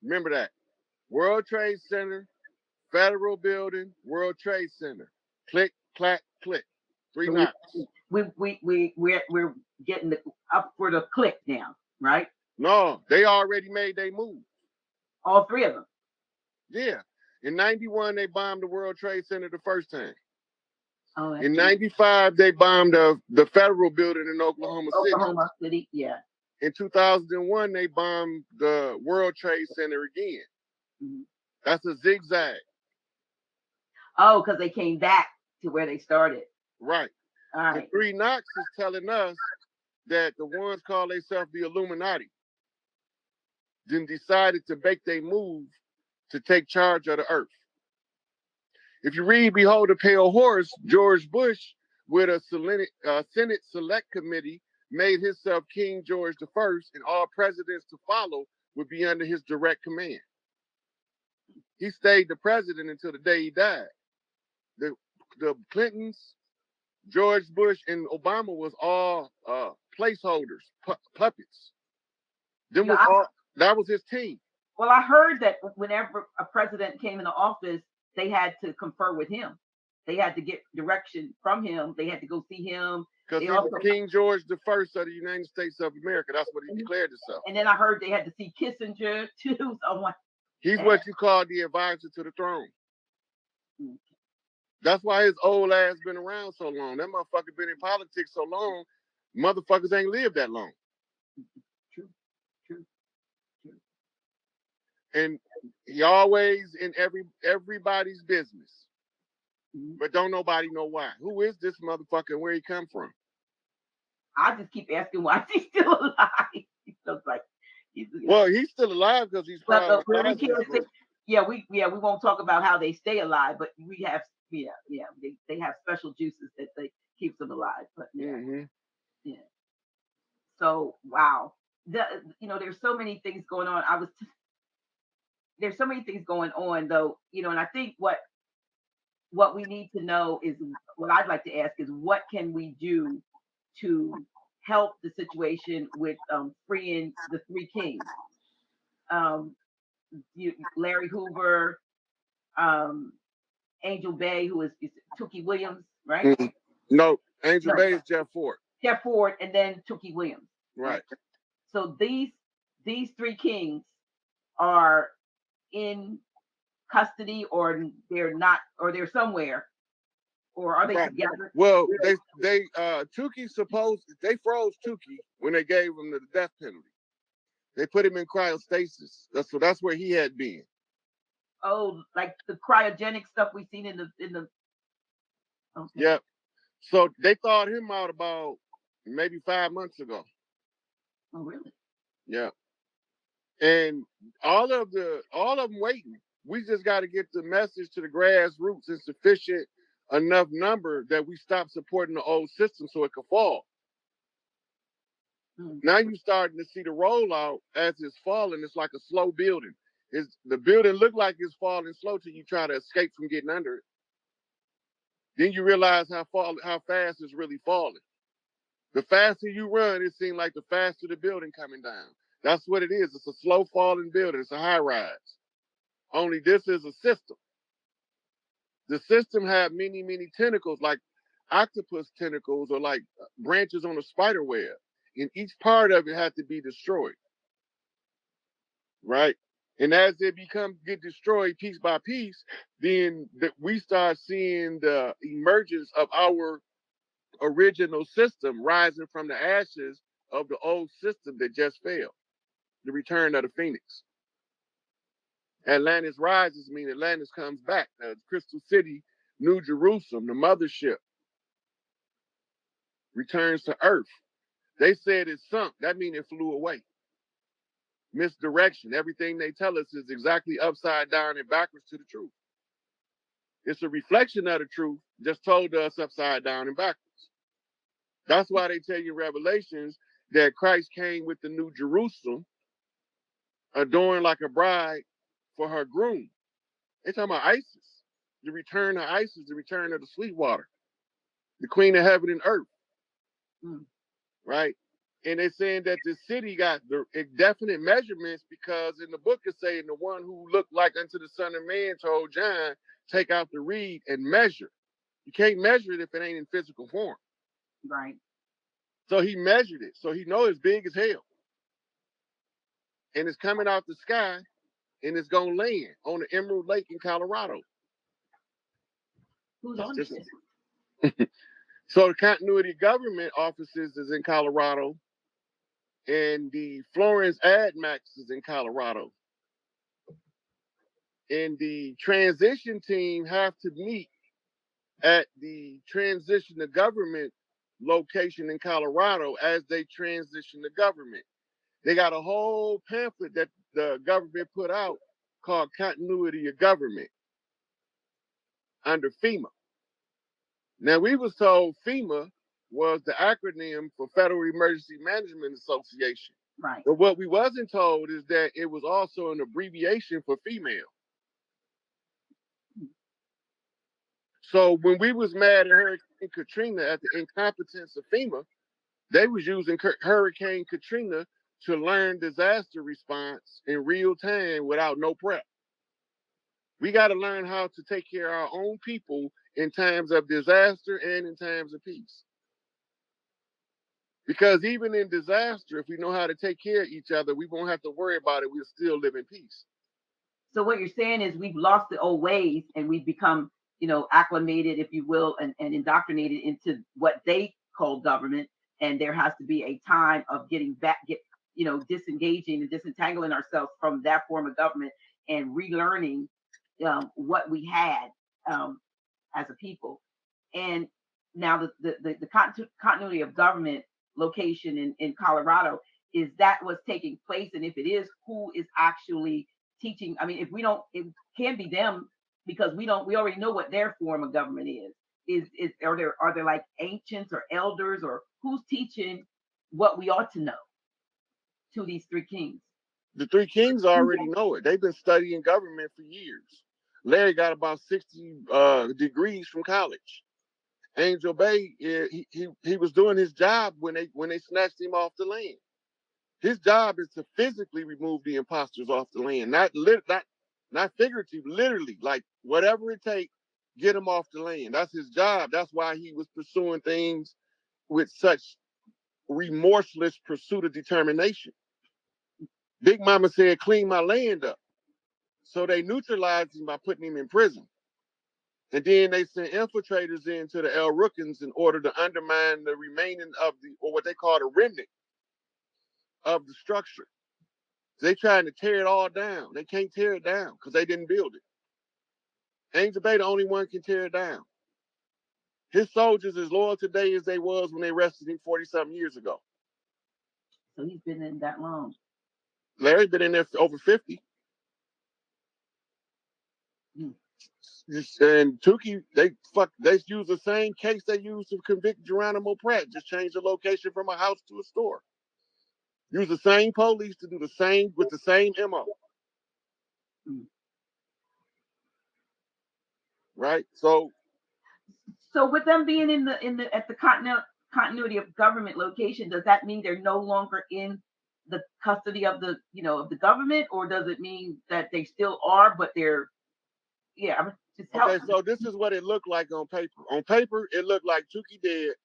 Remember that. World Trade Center, Federal Building, World Trade Center. Click, clack, click. 3 So knocks. we're getting up for the click now, right? No, they already made their move. All 3 of them. Yeah. In 91, they bombed the World Trade Center the first time. Oh, in 95, they bombed the Federal Building in Oklahoma City. Oklahoma City, yeah. In 2001, they bombed the World Trade Center again. Mm-hmm. That's a zigzag. Oh, because they came back to where they started. Right. All right. The 3 knocks is telling us that the ones call themselves the Illuminati then decided to make their move to take charge of the earth. If you read Behold the Pale Horse, George Bush, with a Senate Select Committee, made himself King George I, and all presidents to follow would be under his direct command. He stayed the president until the day he died. The Clintons, George Bush, and Obama was all placeholders, puppets. That was his team. Well, I heard that whenever a president came into office, they had to confer with him. They had to get direction from him. They had to go see him. Because he was King George I of the United States of America. That's what he declared himself. And then I heard they had to see Kissinger too. So he's what you call the advisor to the throne. Okay. That's why his old ass been around so long. That motherfucker been in politics so long. Motherfuckers ain't lived that long. True. And he always in everybody's business. But don't nobody know why. Who is this motherfucker and where he come from? I just keep asking why he's still alive. He looks like he's still alive because he's probably we won't talk about how they stay alive, but we have they have special juices that they keeps them alive. But yeah. So wow. There's so many things going on. There's so many things going on though, and I think what we need to know is what I'd like to ask is what can we do to help the situation with freeing the 3 kings? Larry Hoover, Angel Bay, who is Tookie Williams, right? No, Angel Bay is Jeff Ford. Jeff Ford, and then Tookie Williams. Right. So these 3 kings are in custody, or they're not, or they're somewhere, or are they together? Well, they Tookie they froze Tookie when they gave him the death penalty. They put him in cryostasis. That's where he had been. Oh, like the cryogenic stuff we've seen in the. Okay. Yep. So they thawed him out about maybe 5 months ago. Oh, really? Yeah. And all of them waiting. We just got to get the message to the grassroots in sufficient enough number that we stop supporting the old system so it could fall. Now you're starting to see the rollout as it's falling. It's like a slow building. The building look like it's falling slow till you try to escape from getting under it. Then you realize how fast it's really falling. The faster you run, it seems like the faster the building coming down. That's what it is. It's a slow falling building. It's a high rise. Only this is a system. The system had many, many tentacles, like octopus tentacles or like branches on a spider web. And each part of it had to be destroyed. Right? And as it get destroyed piece by piece, then we start seeing the emergence of our original system rising from the ashes of the old system that just failed. The return of the phoenix. Atlantis rises means Atlantis comes back. Crystal City, New Jerusalem, the mothership, returns to Earth. They said it sunk. That means it flew away. Misdirection. Everything they tell us is exactly upside down and backwards to the truth. It's a reflection of the truth, just told to us upside down and backwards. That's why they tell you in Revelations that Christ came with the New Jerusalem, adorned like a bride for her groom. They're talking about Isis. The return of Isis, the return of the Sweetwater, the queen of heaven and earth. Right? And they're saying that the city got the definite measurements because in the book it's saying the one who looked like unto the Son of Man told John, take out the reed and measure. You can't measure it if it ain't in physical form. Right. So he measured it. So he knows it's big as hell. And it's coming out the sky and it's going to land on the Emerald Lake in Colorado. Who's on this? So the continuity of government offices is in Colorado, and the Florence AdMax is in Colorado. And the transition team have to meet at the transition to government location in Colorado as they transition to government. They got a whole pamphlet that the government put out called Continuity of Government under FEMA. Now, we was told FEMA was the acronym for Federal Emergency Management Association. Right. But what we wasn't told is that it was also an abbreviation for female. So when we was mad at Hurricane Katrina at the incompetence of FEMA, they was using Hurricane Katrina to learn disaster response in real time without no prep. We got to learn how to take care of our own people in times of disaster and in times of peace. Because even in disaster, if we know how to take care of each other, we won't have to worry about it. We'll still live in peace. So what you're saying is we've lost the old ways and we've become, acclimated, if you will, and indoctrinated into what they call government. And there has to be a time of disengaging and disentangling ourselves from that form of government and relearning what we had as a people. And now the continuity of government location in Colorado, is that what's taking place? And if it is, who is actually teaching? I mean, if we don't, it can be them, because we already know what their form of government is. Are there like ancients or elders, or who's teaching what we ought to know to these three kings? The three kings already know it. They've been studying government for years. Larry got about 60 degrees from college. Angel Bay, he was doing his job when they snatched him off the land. His job is to physically remove the imposters off the land, not figurative, literally, like whatever it takes, get them off the land. That's his job. That's why he was pursuing things with such remorseless pursuit of determination. Big Mama said, clean my land up. So they neutralized him by putting him in prison. And then they sent infiltrators into the El Rookins in order to undermine the remaining of or what they call the remnant of the structure. They trying to tear it all down. They can't tear it down because they didn't build it. Angel Bay, the only one can tear it down. His soldiers as loyal today as they was when they arrested him 40-something years ago. So he's been in that long. Larry's been in there for over 50. And Tukey, they use the same case they used to convict Geronimo Pratt, just change the location from a house to a store. Use the same police to do the same with the same MO. Right? So with them being at the continuity of government location, does that mean they're no longer in the custody of the of the government, or does it mean that they still are, but they're okay, so this is what it looked like on paper. On paper, it looked like Tukey dead.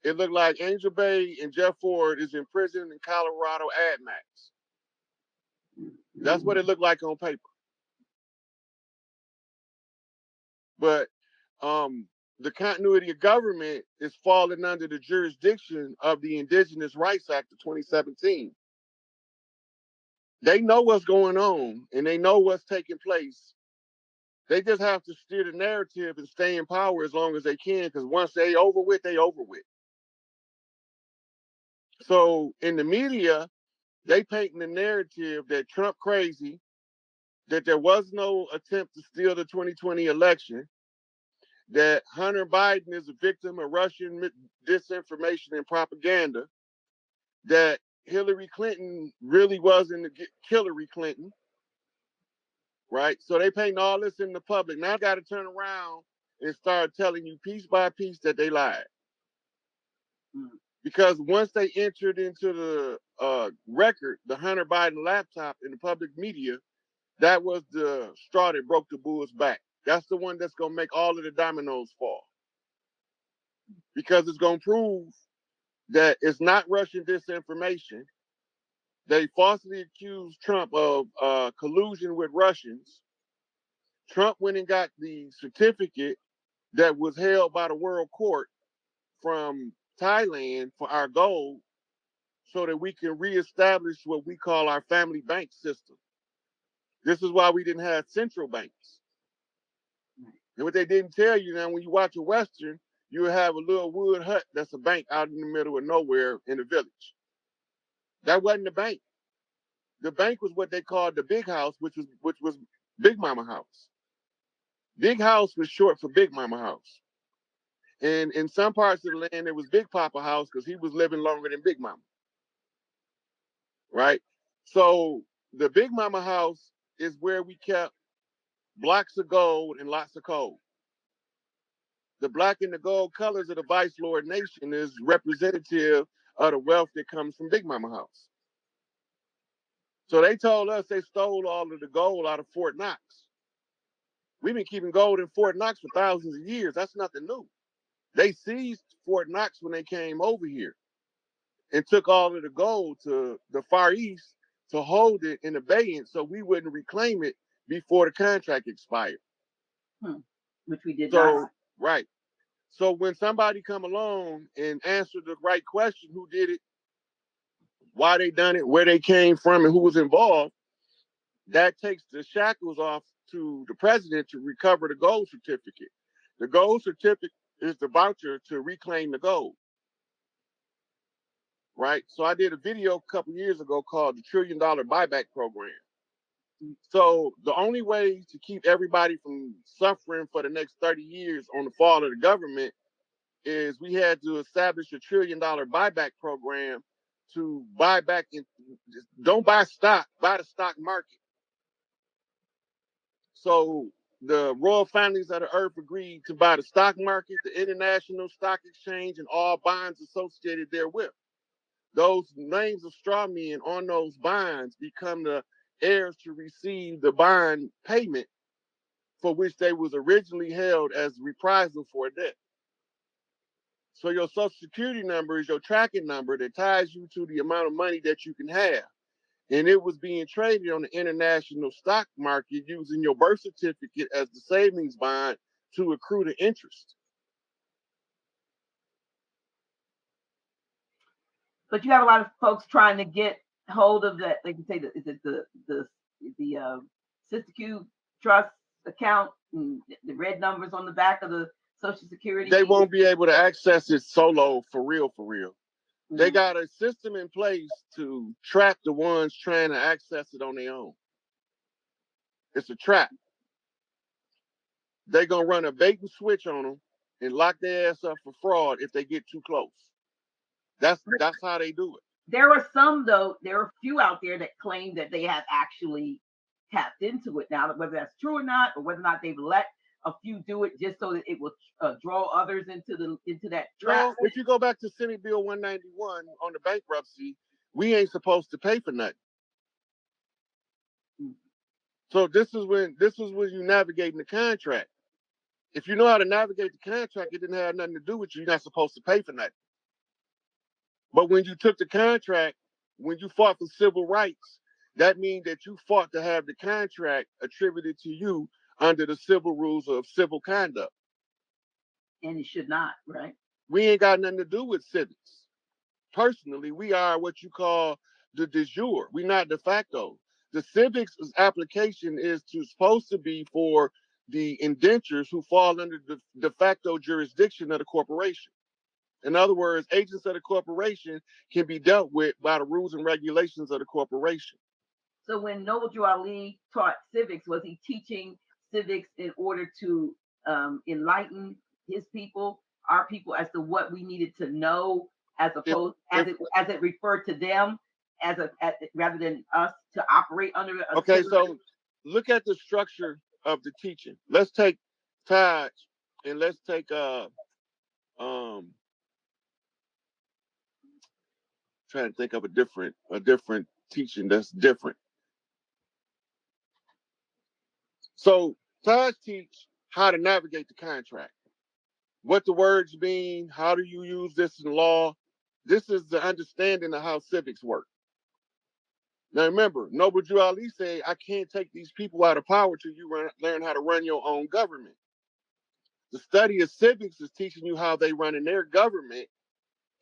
It looked like Angel Bay and Jeff Ford is in prison in Colorado AdMax. That's what it looked like on paper. But the continuity of government is falling under the jurisdiction of the Indigenous Rights Act of 2017. They know what's going on and they know what's taking place. They just have to steer the narrative and stay in power as long as they can, because once they over with, they over with. So in the media, they painting the narrative that Trump crazy, that there was no attempt to steal the 2020 election, that Hunter Biden is a victim of Russian disinformation and propaganda, that Hillary Clinton really wasn't Hillary Clinton, right? So they paint all this in the public. Now I got to turn around and start telling you piece by piece that they lied. Because once they entered into the record, the Hunter Biden laptop in the public media, that was the straw that broke the bull's back. That's the one that's going to make all of the dominoes fall. Because it's going to prove that it's not Russian disinformation. They falsely accused Trump of collusion with Russians. Trump went and got the certificate that was held by the World Court from Thailand for our gold so that we can reestablish what we call our family bank system. This is why we didn't have central banks. And what they didn't tell you, now when you watch a Western, you have a little wood hut that's a bank out in the middle of nowhere in a village. That wasn't the bank. The bank was what they called the big house, which was Big Mama House. Big House was short for Big Mama House. And in some parts of the land, it was Big Papa House because he was living longer than Big Mama. Right? So the Big Mama House is where we kept blocks of gold and lots of coal. The black and the gold colors of the Vice Lord Nation is representative of the wealth that comes from Big Mama House. So they told us they stole all of the gold out of Fort Knox. We've been keeping gold in Fort Knox for thousands of years. That's nothing new. They seized Fort Knox when they came over here and took all of the gold to the Far East to hold it in abeyance so we wouldn't reclaim it before the contract expired. Which we did not. Right. So when somebody come along and answer the right question, who did it, why they done it, where they came from, and who was involved, that takes the shackles off to the president to recover the gold certificate. The gold certificate is the voucher to reclaim the gold. Right? So I did a video a couple years ago called the $1 Trillion Buyback Program. So the only way to keep everybody from suffering for the next 30 years on the fall of the government is we had to establish a $1 trillion buyback program to buy back. Don't buy stock, buy the stock market. So the royal families of the earth agreed to buy the stock market, the international stock exchange, and all bonds associated therewith. Those names of straw men on those bonds become the heirs to receive the bond payment for which they was originally held as reprisal for a debt. So your social security number is your tracking number that ties you to the amount of money that you can have. And it was being traded on the international stock market using your birth certificate as the savings bond to accrue the interest. But you have a lot of folks trying to get hold of that. Like you say, is it the SikApe trust account and the red numbers on the back of the Social Security? They won't be able to access it solo for real. Mm-hmm. They got a system in place to trap the ones trying to access it on their own. It's a trap. They're going to run a bait and switch on them and lock their ass up for fraud if they get too close. That's how they do it. There are some, though, there are a few out there that claim that they have actually tapped into it. Now, whether that's true or not, or whether or not they've let a few do it just so that it will draw others into that trap. Well, if you go back to Senate Bill 191 on the bankruptcy, we ain't supposed to pay for nothing. Mm-hmm. So this is when you navigating the contract. If you know how to navigate the contract, it didn't have nothing to do with you. You're not supposed to pay for nothing. But when you took the contract, when you fought for civil rights, that means that you fought to have the contract attributed to you under the civil rules of civil conduct. And it should not, right? We ain't got nothing to do with civics. Personally, we are what you call the de jure. We're not de facto. The civics application is supposed to be for the indentures who fall under the de facto jurisdiction of the corporation. In other words, agents of the corporation can be dealt with by the rules and regulations of the corporation. So when Noble Drew Ali taught civics, was he teaching civics in order to enlighten his people, our people, as to what we needed to know, as opposed as it referred to them, rather than us to operate under? Okay, so look at the structure of the teaching. Let's take Taj and let's take trying to think of a different teaching that's different. So Taj teach how to navigate the contract, what the words mean, how do you use this in law. This is the understanding of how civics work. Now remember, Noble Drew Ali said, I can't take these people out of power till you learn how to run your own government. The study of civics is teaching you how they run in their government,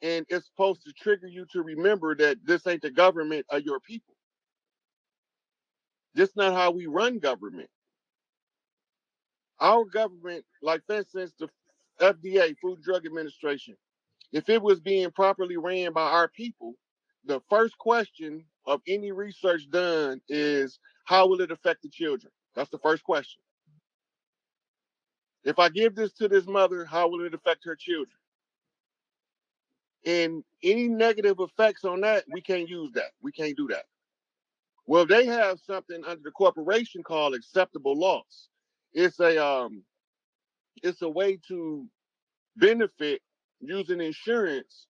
and it's supposed to trigger you to remember that this ain't the government of your people. This is not how we run government. Our government, like for instance, the FDA, Food and Drug Administration, if it was being properly ran by our people, the first question of any research done is, how will it affect the children? That's the first question. If I give this to this mother, how will it affect her children? And any negative effects on that, we can't use that. We can't do that. Well, they have something under the corporation called acceptable loss. It's a way to benefit using insurance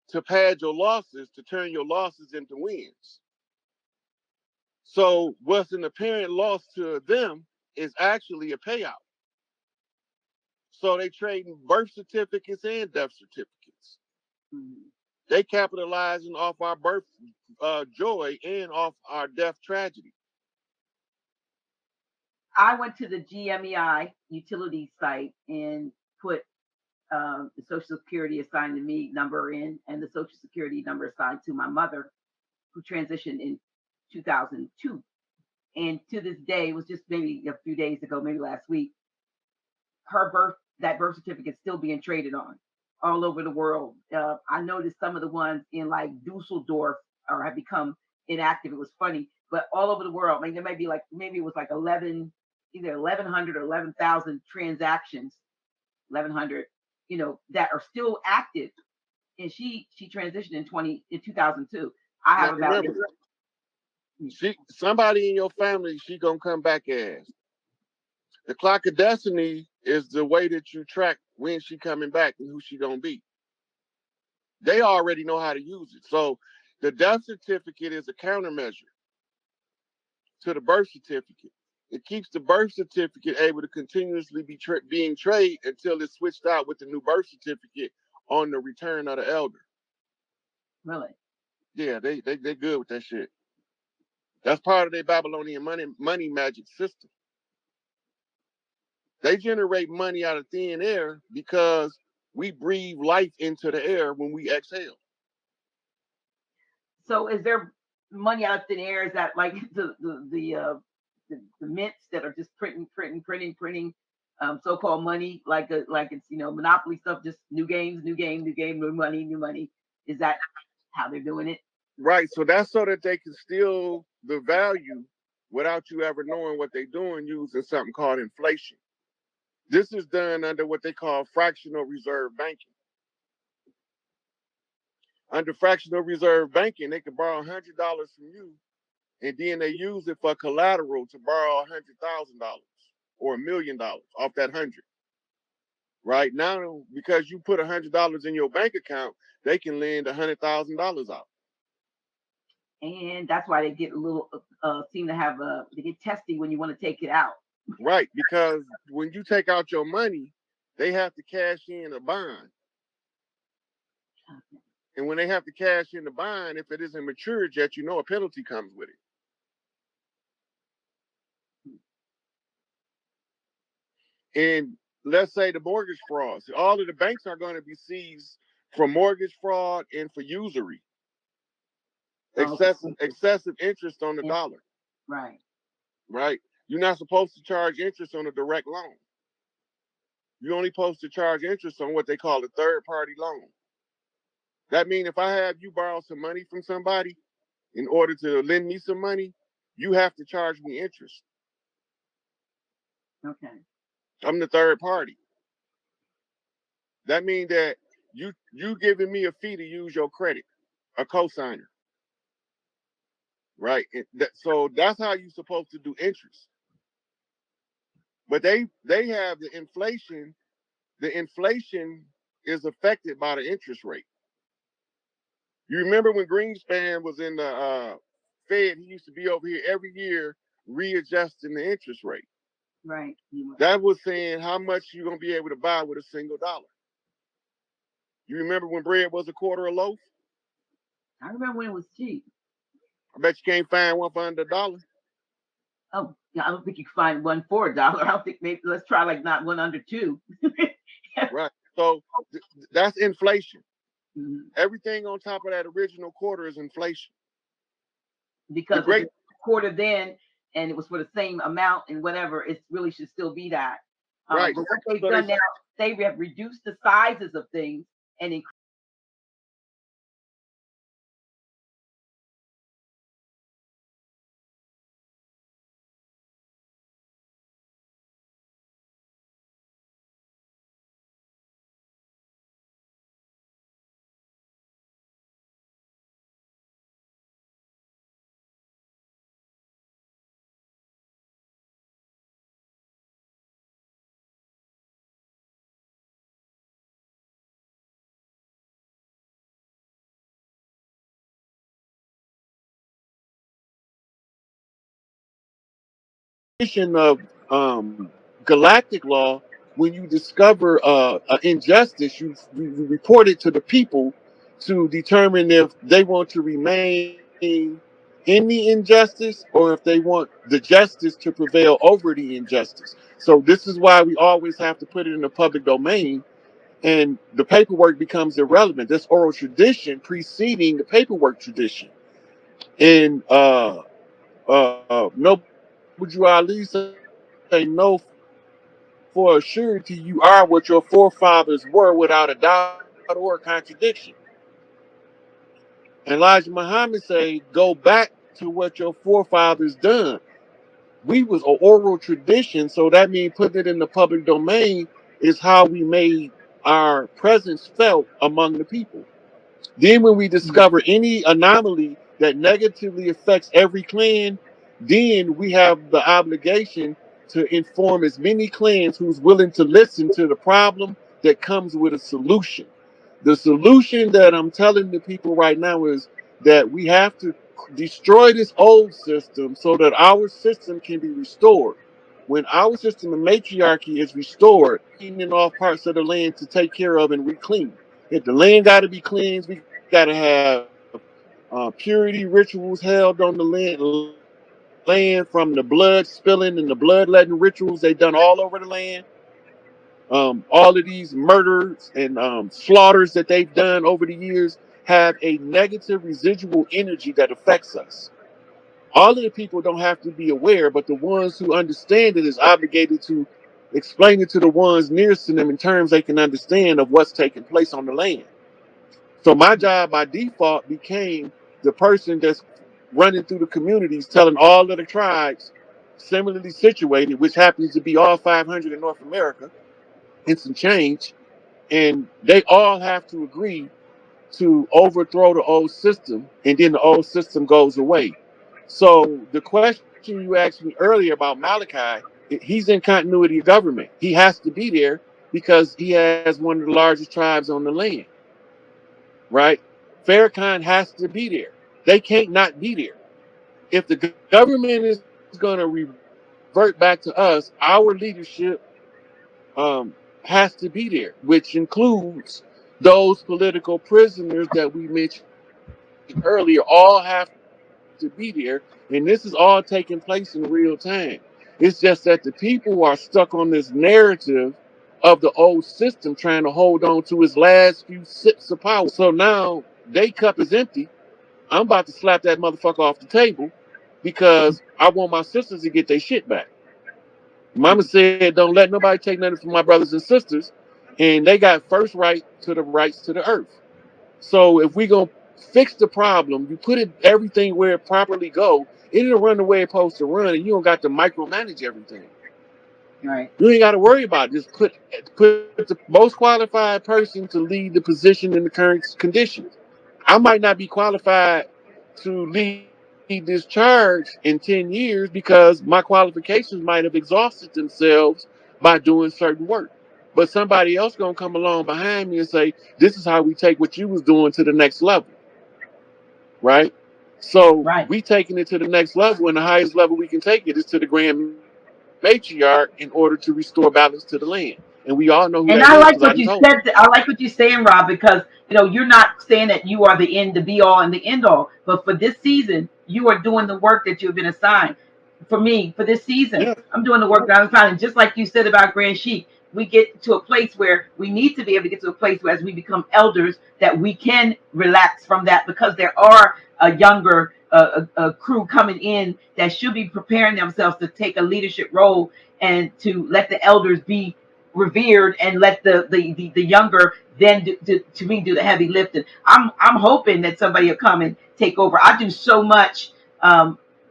to pad your losses, to turn your losses into wins. So what's an apparent loss to them is actually a payout. So they trading birth certificates and death certificates. Mm-hmm. They capitalizing off our birth joy and off our death tragedy. I went to the GMEI utility site and put the Social Security assigned to me number in, and the Social Security number assigned to my mother, who transitioned in 2002. And to this day, it was just maybe a few days ago, maybe last week, that birth certificate is still being traded on all over the world. I noticed some of the ones in like Dusseldorf have become inactive. It was funny, but all over the world, I mean, there might be like, maybe it was like either 1,100 or 11,000 transactions, 1,100, that are still active. And she transitioned in 2002. I have about. Remember, somebody in your family, she gonna come back as. The clock of destiny is the way that you track when she coming back and who she gonna be. They already know how to use it. So the death certificate is a countermeasure to the birth certificate. It keeps the birth certificate able to continuously be being traded until it's switched out with the new birth certificate on the return of the elder. Really? Yeah, they good with that shit. That's part of their Babylonian money magic system. They generate money out of thin air because we breathe life into the air when we exhale. So is there money out of thin air? Is that like the mints that are just printing so-called money, like it's monopoly stuff, just new games, new money. Is that how they're doing it? Right. So that's so that they can steal the value without you ever knowing what they're doing, using something called inflation. This is done under what they call fractional reserve banking. Under fractional reserve banking, they can borrow $100 from you, and then they use it for collateral to borrow $100,000 or $1 million off that 100. Right now, because you put $100 in your bank account, they can lend $100,000 out. And that's why they get a little seem to have they get testy when you want to take it out. Right, because when you take out your money, they have to cash in a bond. Okay. And when they have to cash in the bond, if it isn't matured yet, a penalty comes with it. And let's say the mortgage fraud. So all of the banks are going to be seized for mortgage fraud and for usury. Excessive interest on the dollar. Right. Right. You're not supposed to charge interest on a direct loan. You're only supposed to charge interest on what they call a third-party loan. That means if I have you borrow some money from somebody, in order to lend me some money, you have to charge me interest. Okay. I'm the third party. That means that you giving me a fee to use your credit, a cosigner. Right? So that's how you're supposed to do interest. But they have the inflation. The inflation is affected by the interest rate. You remember when Greenspan was in the Fed? He used to be over here every year readjusting the interest rate. Right. That was saying how much you're gonna be able to buy with a single dollar. You remember when bread was a quarter a loaf? I remember when it was cheap. I bet you can't find one for under $1. Oh, yeah, I don't think you can find one for $1. I don't think, maybe let's try like not one under $2. Right. So that's inflation. Mhm. Everything on top of that original quarter is inflation. The Because if great it's a quarter then and it was for the same amount and whatever, it really should still be that. right. But what they've So they done now, they have reduced the sizes of things and increased of galactic law, when you discover an injustice, you report it to the people to determine if they want to remain in the injustice or if they want the justice to prevail over the injustice. So this is why we always have to put it in the public domain, and the paperwork becomes irrelevant. This oral tradition preceding the paperwork tradition. And Noble Drew Ali say, no, for a surety, you are what your forefathers were without a doubt or a contradiction. And Elijah Muhammad say, go back to what your forefathers done. We was an oral tradition, so that means putting it in the public domain is how we made our presence felt among the people. Then, when we discover any anomaly that negatively affects every clan, then we have the obligation to inform as many clans who's willing to listen to the problem that comes with a solution. The solution that I'm telling the people right now is that we have to destroy this old system so that our system can be restored. When our system of matriarchy is restored, cleaning off parts of the land to take care of and reclaim. If the land got to be cleansed, we got to have purity rituals held on the land from the blood spilling and the bloodletting rituals they done all over the land. All of these murders and slaughters that they've done over the years have a negative residual energy that affects us. All of the people don't have to be aware, but the ones who understand it is obligated to explain it to the ones nearest to them in terms they can understand of what's taking place on the land. So my job by default became the person that's running through the communities, telling all of the tribes similarly situated, which happens to be all 500 in North America, and some change, and they all have to agree to overthrow the old system, and then the old system goes away. So the question you asked me earlier about Malachi, he's in continuity of government. He has to be there because he has one of the largest tribes on the land, right? Farrakhan has to be there. They can't not be there. If the government is going to revert back to us, our leadership has to be there, which includes those political prisoners that we mentioned earlier, all have to be there. And this is all taking place in real time. It's just that the people are stuck on this narrative of the old system, trying to hold on to his last few sips of power. So now they cup is empty. I'm about to slap that motherfucker off the table because I want my sisters to get their shit back. Mama said, don't let nobody take nothing from my brothers and sisters. And they got first right to the rights to the earth. So if we gonna fix the problem, you put it everything where it properly go, it'll run the way it's supposed to run, and you don't got to micromanage everything. Right. You ain't got to worry about it. Just put the most qualified person to lead the position in the current conditions. I might not be qualified to lead this charge in 10 years because my qualifications might have exhausted themselves by doing certain work. But somebody else gonna come along behind me and say, this is how we take what you was doing to the next level. right? So Right. we taking it to the next level, and the highest level we can take it is to the grand matriarch in order to restore balance to the land. And we all know who that is And because I I done like told what you. you said. I like what you're saying, Rob, because you're not saying that you are the end, the be all, and the end all. But for this season, you are doing the work that you've been assigned. For me, for this season, Yeah. I'm doing the work that I'm assigned. And just like you said about Grand Sheik, we get to a place where we need to be able to get to a place where, as we become elders, that we can relax from that, because there are a younger a crew coming in that should be preparing themselves to take a leadership role and to let the elders be revered and let the younger then to me do the heavy lifting. I'm hoping that somebody will come and take over. I do so much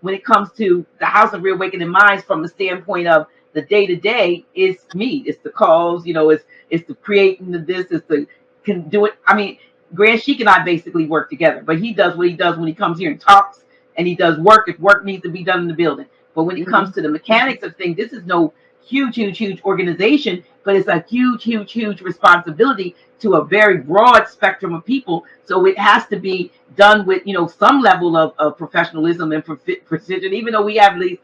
when it comes to the House of Reawakening Minds from the standpoint of the day to day. Is me. It's the calls. It's the creating the this. It's the can do it. I mean, Grand Sheik and I basically work together, but he does what he does when he comes here and talks, and he does work if work needs to be done in the building. But when it comes to the mechanics of things, this is no huge organization, but it's a huge responsibility to a very broad spectrum of people. So it has to be done with some level of professionalism and precision. Even though we have these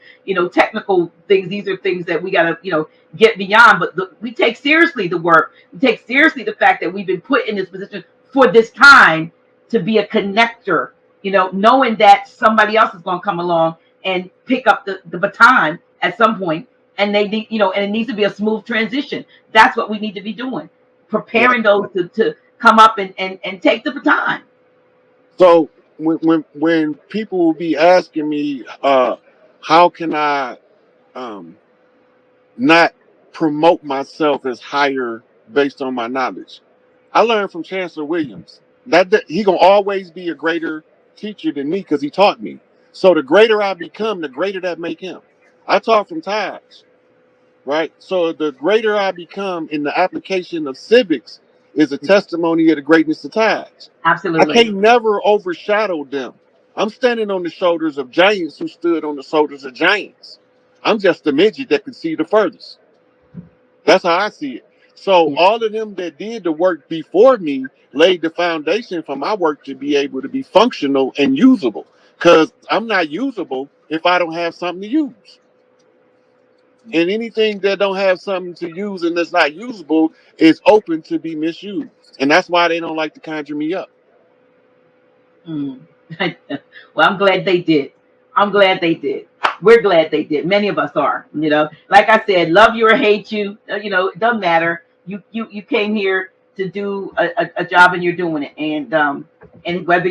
technical things, these are things that we got to get beyond. But we take seriously the work. We take seriously the fact that we've been put in this position for this time to be a connector. Knowing that somebody else is going to come along and pick up the baton at some point, and they need, and it needs to be a smooth transition. That's what we need to be doing, Yeah. preparing those to come up and take the baton. So when people will be asking me, how can I um, not promote myself as higher based on my knowledge? I learned from Chancellor Williams that he gonna always be a greater teacher than me because he taught me. So the greater I become, the greater that make him. I taught from Taj, right? So the greater I become in the application of civics is a testimony of the greatness of Taj. I Absolutely. can't never overshadow them. I'm standing on the shoulders of giants who stood on the shoulders of giants. I'm just a midget that can see the furthest. That's how I see it. So Yeah. all of them that did the work before me laid the foundation for my work to be able to be functional and usable. Because I'm not usable if I don't have something to use. And anything that don't have something to use and that's not usable is open to be misused. And that's why they don't like to conjure me up. Mm. Well, I'm glad they did. I'm glad they did. We're glad they did. Many of us are. Like I said, love you or hate you. It doesn't matter. You came here to do a job, and you're doing it. And whether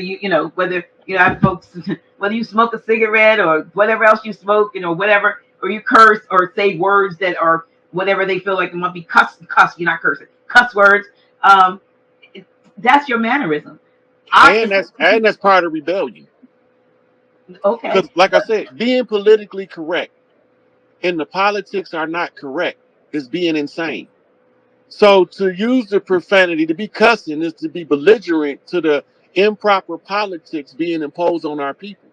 whether have folks, whether you smoke a cigarette or whatever else you smoke, whatever, or you curse or say words that are whatever they feel like it might be cuss. You're not cursing. Cuss words. Um, that's your mannerism. I And that's part of rebellion. Okay. Because like I said, being politically correct and the politics are not correct is being insane. So to use the profanity, to be cussing, is to be belligerent to the improper politics being imposed on our people.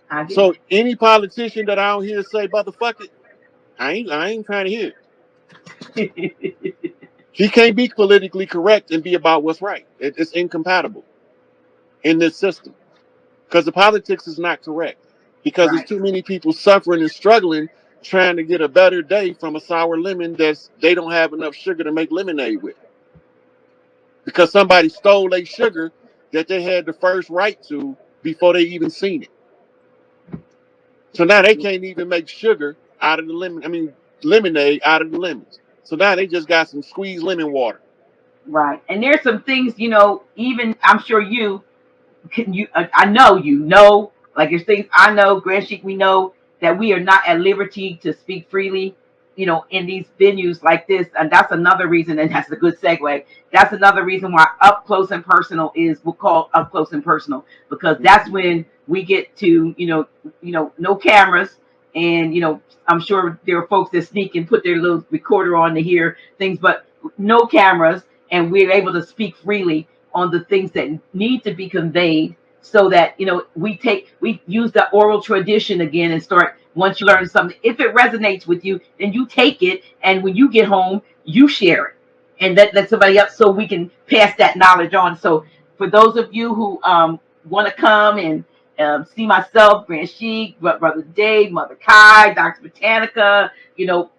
I get So any politician that I don't hear say motherfucker, I ain't trying to hear it. it. He can't be politically correct and be about what's right. It's incompatible in this system because the politics is not correct. Because there's Right. too many people suffering and struggling trying to get a better day from a sour lemon that's they don't have enough sugar to make lemonade with. Because somebody stole their sugar that they had the first right to before they even seen it. So now they can't even make sugar out of the lemon. I mean, lemonade out of the lemons. So now they just got some squeezed lemon water. Right. And there's some things, even I'm sure I know like there's things I know, Grand Sheik, we know that we are not at liberty to speak freely, in these venues like this. And that's another reason, and that's a good segue. That's another reason why up close and personal we'll call up close and personal, because that's when we get to, no cameras. And, I'm sure there are folks that sneak and put their little recorder on to hear things, but no cameras. And we're able to speak freely on the things that need to be conveyed, so that we use the oral tradition again and start. Once you learn something, if it resonates with you, then you take it, and when you get home you share it, and let somebody else, so we can pass that knowledge on. So for those of you who want to come and see myself, Grand Sheik, Brother Dave, Mother Kai, Dr. Britannica, you know,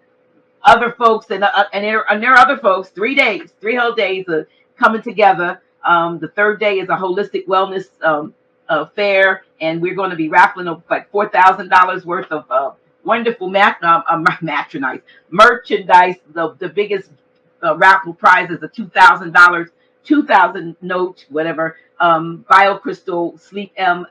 other folks, and there are other folks. 3 days, 3 whole days of coming together. The third day is a holistic wellness fair, and we're going to be raffling over like $4,000 worth of wonderful merchandise. The biggest raffle prize is a $2,000 2,000 note, whatever, BioCrystal Sleep M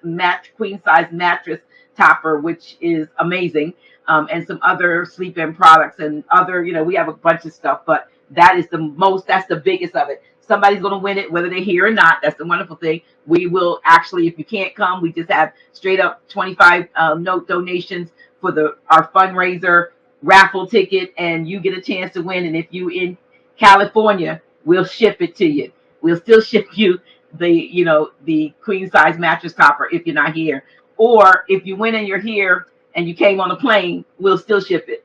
queen size mattress topper, which is amazing, and some other sleep in products and other, you know, we have a bunch of stuff, but that's the biggest of it. Somebody's going to win it, whether they're here or not. That's the wonderful thing. We will actually, if you can't come, we just have straight up 25 note donations for our fundraiser raffle ticket, and you get a chance to win. And if you in California, we'll ship it to you. We'll still ship you the queen size mattress topper if you're not here. Or if you win and you're here and you came on a plane, we'll still ship it.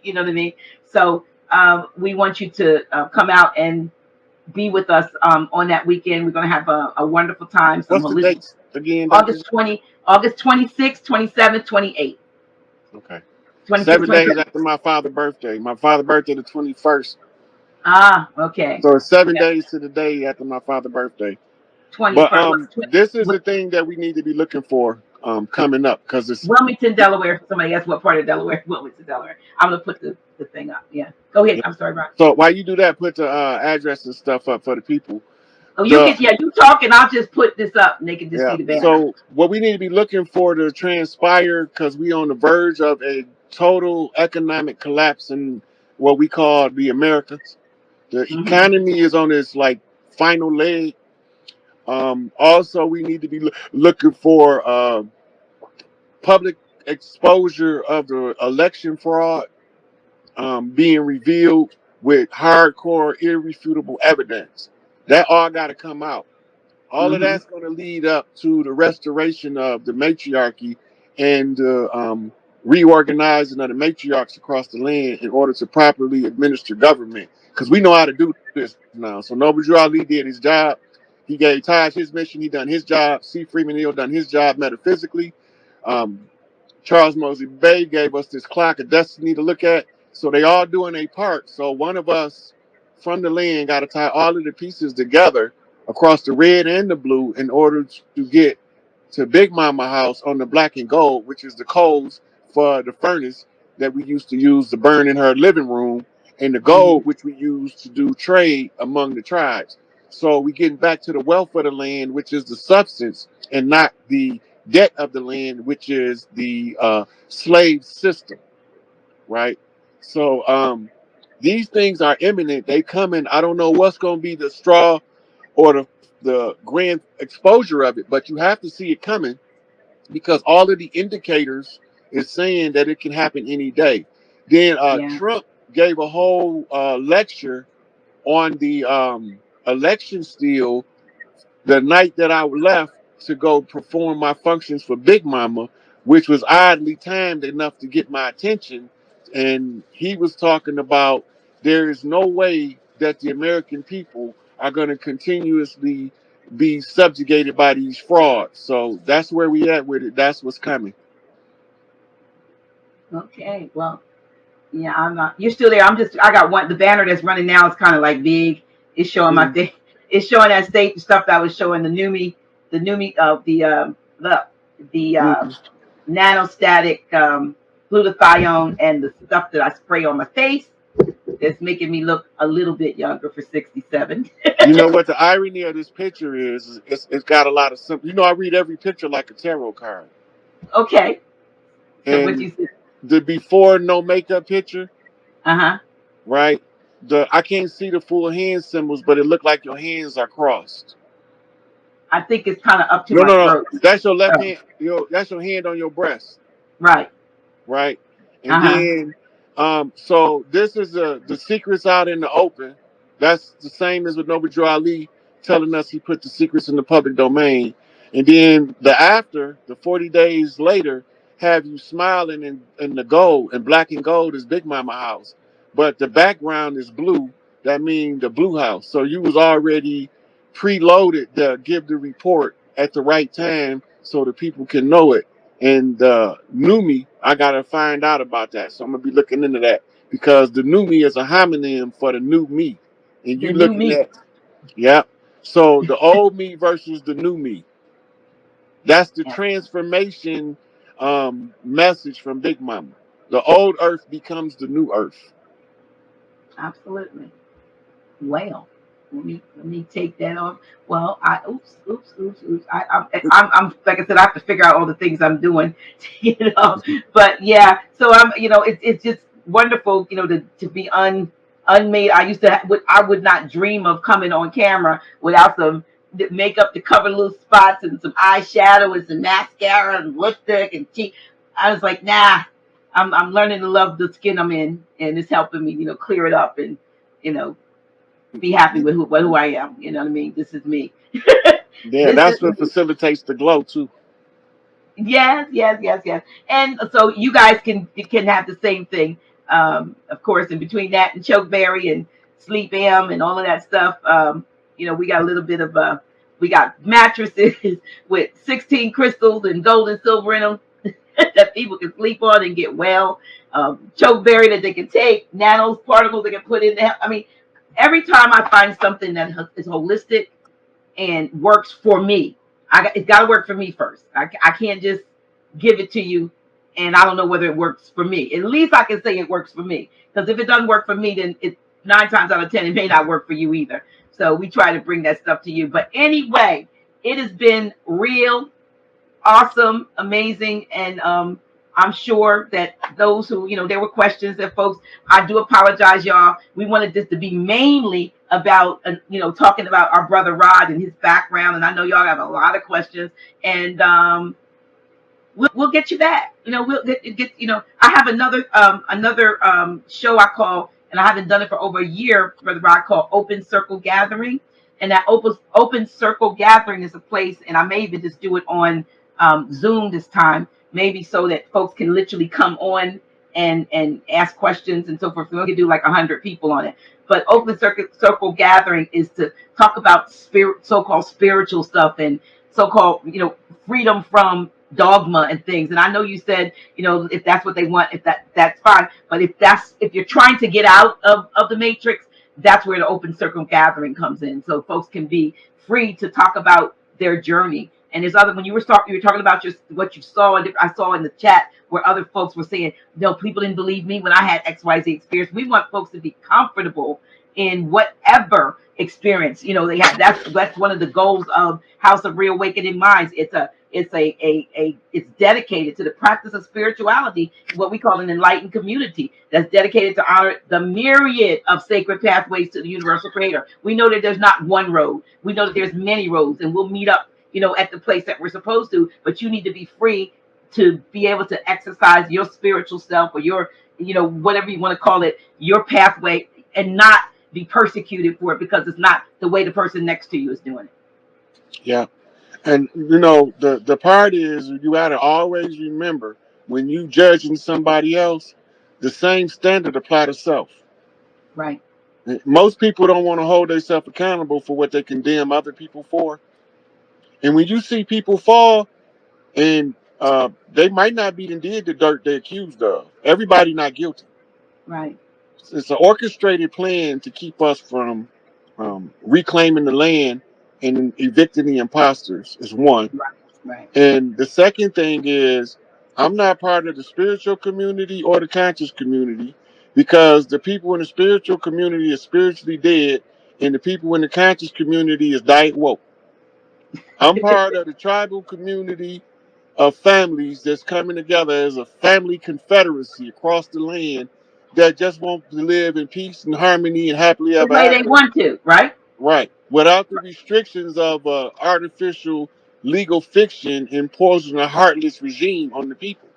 You know what I mean? So we want you to come out and be with us on that weekend. We're going to have a wonderful time. What's the dates again? August 26th, 27th, 28th. Okay. 7 days after my father's birthday. My father's birthday the 21st. Ah, okay. So it's 7 days to the day after my father's birthday. 21st. But this is the thing that we need to be looking for coming up, because it's Wilmington, Delaware. Somebody asked what part of Delaware. Wilmington, Delaware. I'm gonna put the thing up. Yeah. Go ahead. I'm sorry, Ron. So while you do that, put the address and stuff up for the people. Oh, you talk and I'll just put this up and they can just see the banner. So what we need to be looking for to transpire, because we on the verge of a total economic collapse in what we call the Americas. The economy is on its like final leg. Also, we need to be looking for public exposure of the election fraud being revealed with hardcore, irrefutable evidence. That all got to come out. All of that's going to lead up to the restoration of the matriarchy and reorganizing of the matriarchs across the land in order to properly administer government. Because we know how to do this now. So Noble Drew Ali did his job. He gave Taj his mission. He done his job. C. Freeman Hill done his job metaphysically. Charles Mosley Bay gave us this clock of destiny to look at. So they all doing a part. So one of us from the land got to tie all of the pieces together across the red and the blue in order to get to Big Mama house on the black and gold, which is the coals for the furnace that we used to use to burn in her living room, and the gold, which we use to do trade among the tribes. So we getting back to the wealth of the land, which is the substance, and not the debt of the land, which is the slave system, right? So these things are imminent. They coming. I don't know what's going to be the straw or the grand exposure of it, but you have to see it coming, because all of the indicators is saying that it can happen any day. Then Trump gave a whole lecture on the election steal the night that I left to go perform my functions for Big Mama, which was oddly timed enough to get my attention. And he was talking about there is no way that the American people are going to continuously be subjugated by these frauds. So that's where we at with it. That's what's coming. Okay, well, yeah, I'm not. You're still there. I got one. The banner that's running now is kind of like big. It's showing my thing. It's showing that state the stuff that I was showing the nanostatic glutathione and the stuff that I spray on my face. That's making me look a little bit younger for 67. You know what the irony of this picture is? It's got a lot of simple. You know, I read every picture like a tarot card. Okay. So and what you said? The before no makeup picture. Right. I can't see the full hand symbols, but it looked like your hands are crossed. I think it's kind of up to my throat. No. That's your left hand. That's your hand on your breast. Right. Right. And then, so this is the secrets out in the open. That's the same as with Noble Drew Ali telling us he put the secrets in the public domain. And then the 40 days later, have you smiling in the gold, and black and gold is Big Mama house. But the background is blue. That means the blue house. So you was already preloaded to give the report at the right time so the people can know it. And the new me, I gotta find out about that. So I'm gonna be looking into that because the new me is a homonym for the new me. And you The new looking me. at, yeah. So the old me versus the new me. That's the Yeah, transformation message from Big Mama. The old earth becomes the new earth. absolutely. Well, let me take that off. Well, I oops. I'm like I said, I have to figure out all the things I'm doing, you know. But yeah, so it's just wonderful, to be unmade. I used to I would not dream of coming on camera without some makeup to cover little spots and some eyeshadow and some mascara and lipstick and cheek. I was like, nah. I'm learning to love the skin I'm in, and it's helping me, clear it up and you know be happy with who I am. You know what I mean? This is me. Yeah, This is that's what facilitates the glow too. yes. And so you guys can have the same thing. Of course, in between that and chokeberry and sleep am and all of that stuff, we got a little bit of we got mattresses with 16 crystals and gold and silver in them that people can sleep on and get well. Chokeberry that they can take, nanos, particles they can put in there. I mean, every time I find something that is holistic and works for me. It's got to work for me first. I can't just give it to you and I don't know whether it works for me. At least I can say it works for me. Because if it doesn't work for me, then it 9 times out of 10 it may not work for you either. So we try to bring that stuff to you. But anyway, it has been real awesome, amazing, and I'm sure that those who there were questions that folks. I do apologize, y'all. We wanted this to be mainly about talking about our brother Rod and his background, and I know y'all have a lot of questions, and we'll get you back. We'll get I have another show I call, and I haven't done it for over a year, Brother Rod, called Open Circle Gathering. And that open circle gathering is a place, and I may even just do it on Zoom this time, maybe so that folks can literally come on and ask questions and so forth. We can do like 100 people on it. But open circle gathering is to talk about so-called spiritual stuff and so-called freedom from dogma and things. And I know you said if that's what they want, if that's fine. But if you're trying to get out of the matrix, that's where the open circle gathering comes in. So folks can be free to talk about their journey. And there's other, when you were talking about what you saw, and I saw in the chat where other folks were saying, no, people didn't believe me when I had XYZ experience. We want folks to be comfortable in whatever experience they have. That's one of the goals of House of Reawakening Minds. It's dedicated to the practice of spirituality, what we call an enlightened community that's dedicated to honor the myriad of sacred pathways to the universal creator. We know that there's not one road. We know that there's many roads, and we'll meet up at the place that we're supposed to, but you need to be free to be able to exercise your spiritual self or your whatever you want to call it, your pathway, and not be persecuted for it because it's not the way the person next to you is doing it. Yeah. And the part is you gotta always remember when you judging somebody else, the same standard apply to self. Right. Most people don't want to hold themselves accountable for what they condemn other people for. And when you see people fall, and they might not be did the dirt they're accused of. Everybody not guilty. Right. It's an orchestrated plan to keep us from reclaiming the land and evicting the imposters is one. Right. And the second thing is, I'm not part of the spiritual community or the conscious community because the people in the spiritual community are spiritually dead, and the people in the conscious community is diet woke. I'm part of the tribal community of families that's coming together as a family confederacy across the land that just want to live in peace and harmony and happily The ever way they after. want to, right? Right. Without the restrictions of artificial legal fiction imposing a heartless regime on the people.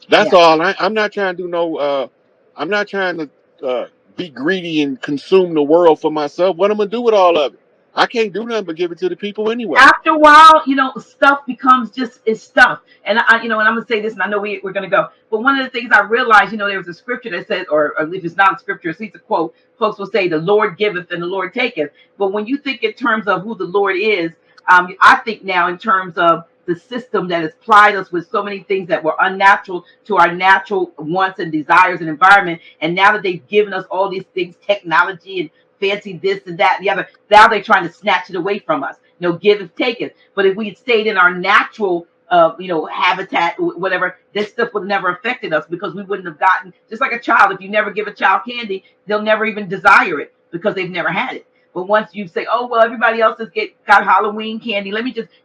That's Yeah. all. I'm not trying to do no. I'm not trying to be greedy and consume the world for myself. What I'm gonna do with all of it? I can't do nothing but give it to the people anyway. After a while, stuff becomes just is stuff. And and I'm gonna say this, and I know we're gonna go. But one of the things I realized, there was a scripture that says, or if it's not a scripture, it's a quote. Folks will say, "The Lord giveth and the Lord taketh." But when you think in terms of who the Lord is, I think now in terms of the system that has plied us with so many things that were unnatural to our natural wants and desires and environment. And now that they've given us all these things, technology and fancy this and that and the other, now they're trying to snatch it away from us. Give and take it. But if we had stayed in our natural habitat, whatever, this stuff would have never affected us because we wouldn't have gotten, just like a child, if you never give a child candy, they'll never even desire it because they've never had it. But once you say, oh, well, everybody else has got Halloween candy,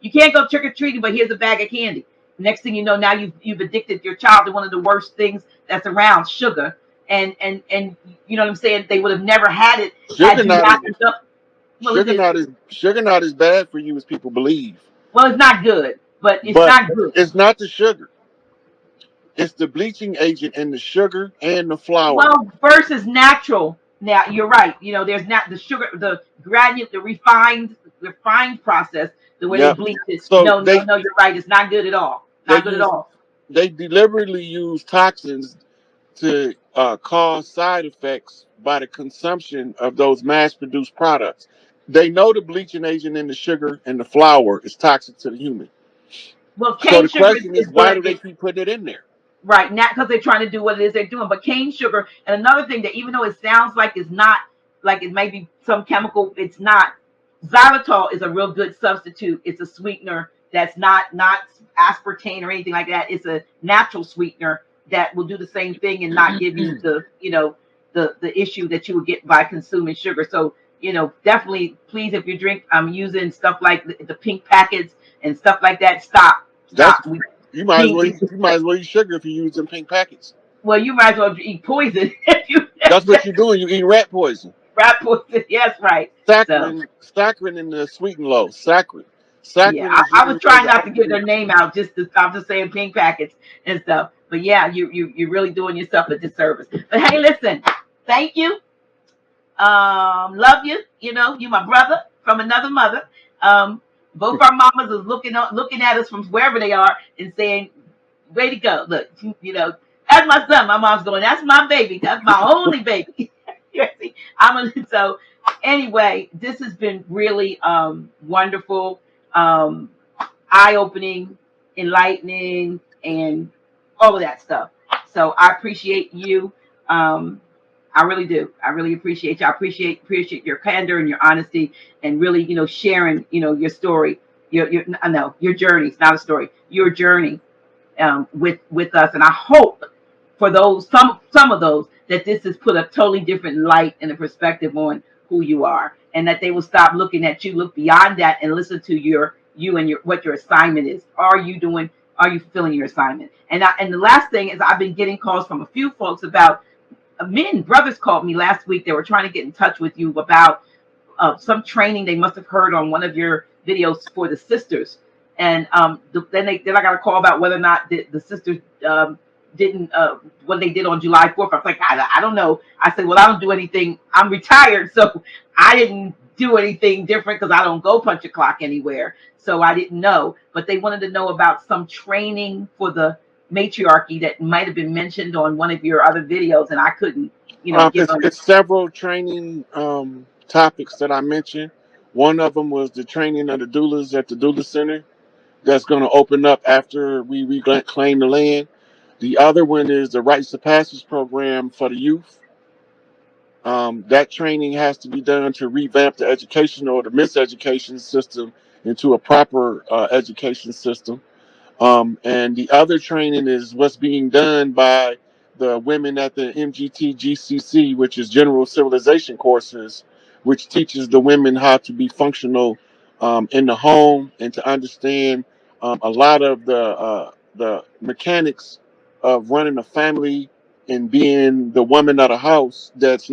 you can't go trick or treating, but here's a bag of candy. Next thing you know, now you've addicted your child to one of the worst things that's around, sugar. And you know what I'm saying? They would have never had it had you not. Sugar not as bad for you as people believe. Well, it's not good, but it's not good. It's not the sugar. It's the bleaching agent in the sugar and the flour. Well, versus natural. Now you're right. There's not the sugar, the granule, the refined process, the way they bleach it. So no, you're right. It's not good at all. Not good at all. They deliberately use toxins to cause side effects by the consumption of those mass-produced products. They know the bleaching agent in the sugar and the flour is toxic to the human. Well, cane so the question is why do they keep putting it in there? Right, not because they're trying to do what it is they're doing, but cane sugar. And another thing that even though it sounds like it's not, like it may be some chemical, it's not. Xylitol is a real good substitute. It's a sweetener that's not aspartame or anything like that. It's a natural sweetener that will do the same thing and not give you the issue that you would get by consuming sugar. So definitely, please, if you drink, using stuff like the pink packets and stuff like that, stop. You might as well eat sugar if you use them pink packets. Well, you might as well eat poison. That's what you're doing. You eat rat poison. Rat poison. Yes, right. Saccharin in the sweetened low. Saccharin. Yeah, I was trying not to give their name out. I'm just saying pink packets and stuff. But yeah, you're really doing yourself a disservice. But hey, listen. Thank you. Love you. You my brother from another mother. Both our mamas is looking at us from wherever they are and saying, way to go. Look, that's my son. My mom's going, that's my baby. That's my only baby. So anyway, this has been really wonderful, eye-opening, enlightening, and all of that stuff. So I appreciate you. I really do. I really appreciate you. I appreciate your candor and your honesty, and really, sharing, your story, your journey. It's not a story. Your journey, with us, and I hope for those some of those that this has put a totally different light and a perspective on who you are, and that they will stop looking at you, look beyond that, and listen to you and what your assignment is. Are you fulfilling your assignment? And the last thing is, I've been getting calls from a few folks about. Brothers called me last week. They were trying to get in touch with you about some training they must have heard on one of your videos for the sisters. And then I got a call about whether or not the sisters didn't what they did on July 4th. I was like, I don't know. I said, well, I don't do anything. I'm retired, so I didn't do anything different because I don't go punch a clock anywhere. So I didn't know. But they wanted to know about some training for the matriarchy that might have been mentioned on one of your other videos, and I couldn't, give them. It's several training topics that I mentioned. One of them was the training of the doulas at the doula center that's going to open up after we reclaim the land. The other one is the rites of passage program for the youth. That training has to be done to revamp the educational or the miseducation system into a proper education system. And the other training is what's being done by the women at the MGT GCC, which is General Civilization Courses, which teaches the women how to be functional in the home and to understand a lot of the mechanics of running a family and being the woman of the house that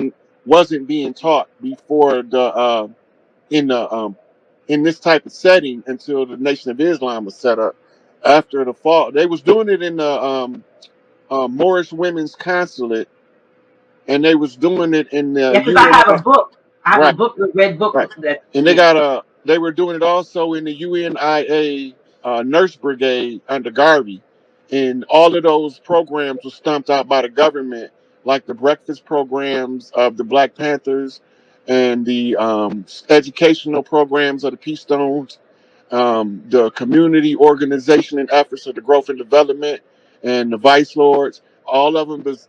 wasn't being taught before in this type of setting until the Nation of Islam was set up. After the fall, they was doing it in the Moorish Women's Consulate, and they was doing it in the. Yeah, because I have a book. I have a book, a red book. Right. And they were doing it also in the UNIA Nurse Brigade under Garvey, and all of those programs were stumped out by the government, like the breakfast programs of the Black Panthers, and the educational programs of the Peace Stones. the community organization and efforts of the growth and development, and the vice lords. All of them was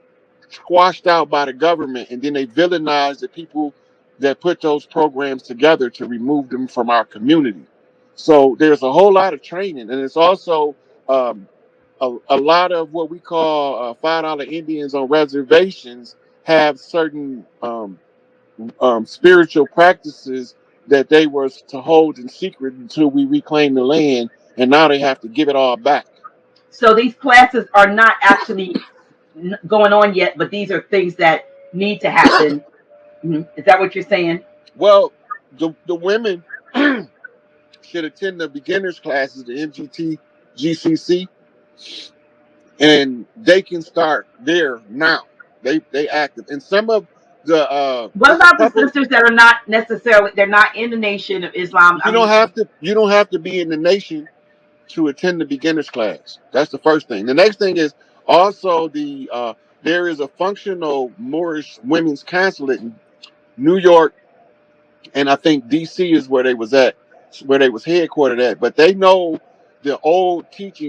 squashed out by the government, and then they villainized the people that put those programs together to remove them from our community. So there's a whole lot of training, and it's also um, a lot of what we call $5 Indians on reservations have certain spiritual practices that they were to hold in secret until we reclaim the land, and now they have to give it all back. So these classes are not actually going on yet, but these are things that need to happen. Is that what you're saying? Well, the women should attend the beginners classes, the MGT, GCC, and they can start there now. They active, and some of the What it's a about the couple. sisters that are not necessarily, they're not in the Nation of Islam? I mean, You don't have to be in the nation to attend the beginners class. That's the first thing. The next thing is also there is a functional Moorish women's consulate in New York, and I think DC is where they was at, where they was headquartered at. But they know the old teachings